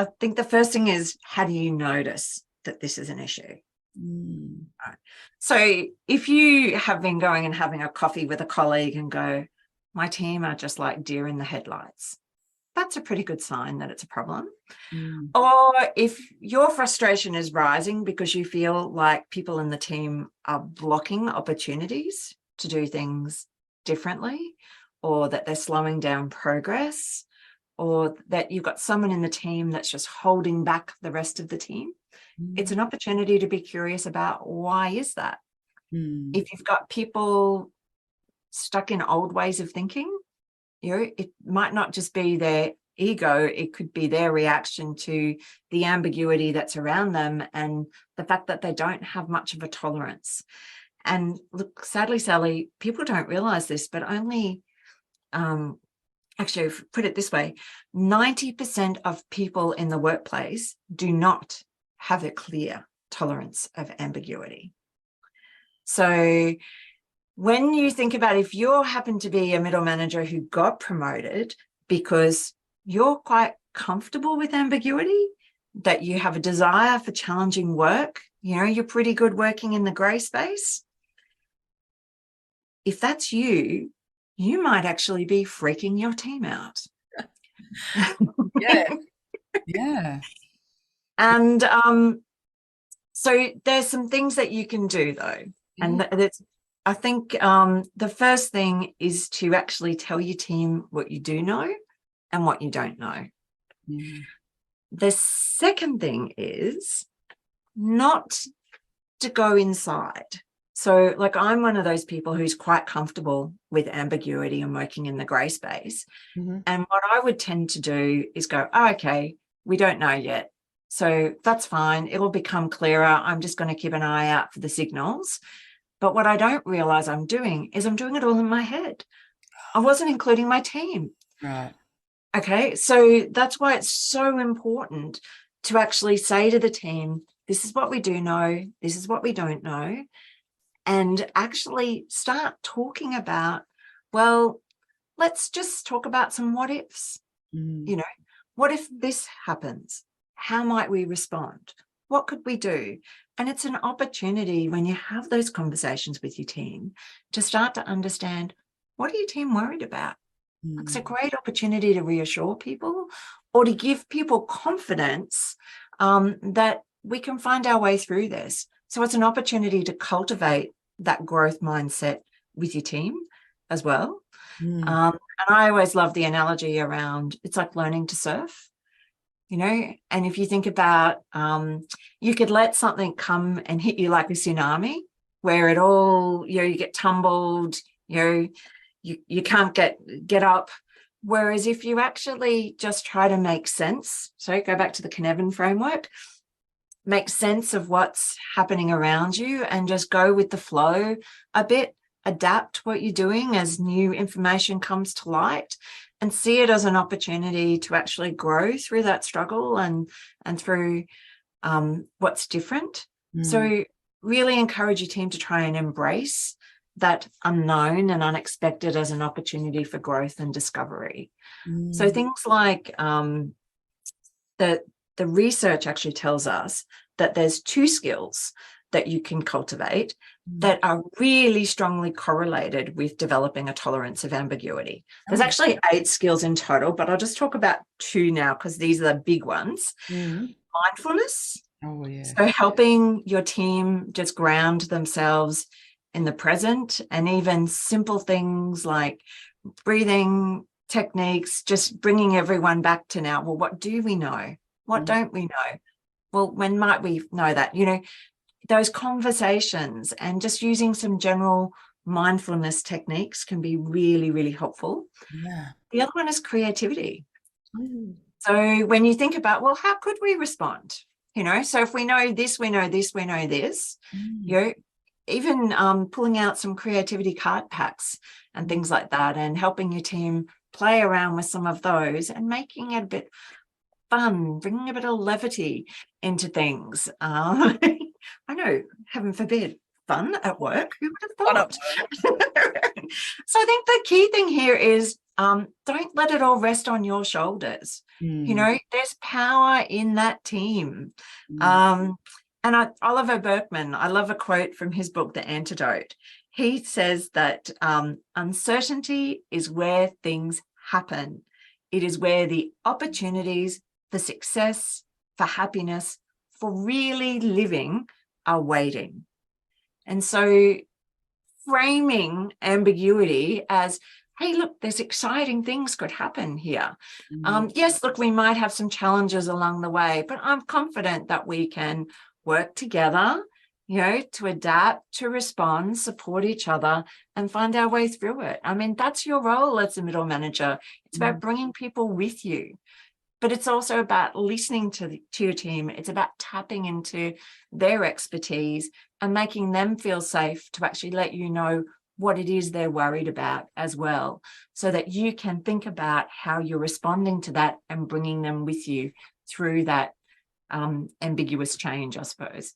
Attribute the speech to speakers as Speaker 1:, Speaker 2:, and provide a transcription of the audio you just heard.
Speaker 1: I think the first thing is, how do you notice that this is an issue? Right. So if you have been going and having a coffee with a colleague and go, my team are just like deer in the headlights, that's a pretty good sign that it's a problem. Or if your frustration is rising because you feel like people in the team are blocking opportunities to do things differently, or that they're slowing down progress, or that you've got someone in the team that's just holding back the rest of the team, it's an opportunity to be curious about why is that? If you've got people stuck in old ways of thinking, it might not just be their ego, it could be their reaction to the ambiguity that's around them and the fact that they don't have much of a tolerance. And look, sadly, Sally, people don't realize this, but only, actually, if put it this way, 90% of people in the workplace do not have a clear tolerance of ambiguity. So when you think about, if you happen to be a middle manager who got promoted because you're quite comfortable with ambiguity, that you have a desire for challenging work, you're pretty good working in the grey space. If that's you, you might actually be freaking your team out.
Speaker 2: Yeah.
Speaker 1: And so there's some things that you can do, though. And that's, I think the first thing is to actually tell your team what you do know and what you don't know. The second thing is not to go inside. So like, I'm one of those people who's quite comfortable with ambiguity and working in the grey space. And what I would tend to do is go, okay, we don't know yet. So that's fine. It'll become clearer. I'm just going to keep an eye out for the signals. But what I don't realize I'm doing is I'm doing it all in my head. I wasn't including my team.
Speaker 2: Right.
Speaker 1: Okay. So that's why it's so important to actually say to the team, this is what we do know. This is what we don't know. And actually start talking about, well, let's just talk about some what ifs. What if this happens? How might we respond? What could we do? And it's an opportunity when you have those conversations with your team to start to understand, what are your team worried about? It's a great opportunity to reassure people or to give people confidence that we can find our way through this. So it's an opportunity to cultivate that growth mindset with your team as well. And I always love the analogy around, it's like learning to surf. And if you think about, you could let something come and hit you like a tsunami, where it all, you get tumbled, you can't get up. Whereas if you actually just try to make sense, so go back to the Cynefin framework, make sense of what's happening around you and just go with the flow a bit, adapt what you're doing as new information comes to light, and see it as an opportunity to actually grow through that struggle and through what's different. So really encourage your team to try and embrace that unknown and unexpected as an opportunity for growth and discovery. So things like the research actually tells us that there's 2 skills that you can cultivate that are really strongly correlated with developing a tolerance of ambiguity. There's actually 8 skills in total, but I'll just talk about 2 now because these are the big ones. Mindfulness. So helping your team just ground themselves in the present, and even simple things like breathing techniques, just bringing everyone back to now. Well, what do we know? What don't we know? Well, when might we know that? Those conversations and just using some general mindfulness techniques can be really, really helpful. The other one is creativity. So when you think about, well, how could we respond? So if we know this, we know this, we know this, even pulling out some creativity card packs and things like that, and helping your team play around with some of those and making it a bit fun, bringing a bit of levity into things. I know, heaven forbid, fun at work. Who would have thought? So I think the key thing here is don't let it all rest on your shoulders. You know, there's power in that team. And Oliver Berkman, I love a quote from his book, The Antidote. He says that uncertainty is where things happen. It is where the opportunities for success, for happiness, for really living are waiting. And so framing ambiguity as, hey, look, there's exciting things could happen here. Yes, look, we might have some challenges along the way, but I'm confident that we can work together, you know, to adapt, to respond, support each other, and find our way through it. I mean, that's your role as a middle manager. It's about bringing people with you, but it's also about listening to your team. It's about tapping into their expertise and making them feel safe to actually let you know what it is they're worried about as well, so that you can think about how you're responding to that and bringing them with you through that ambiguous change, I suppose.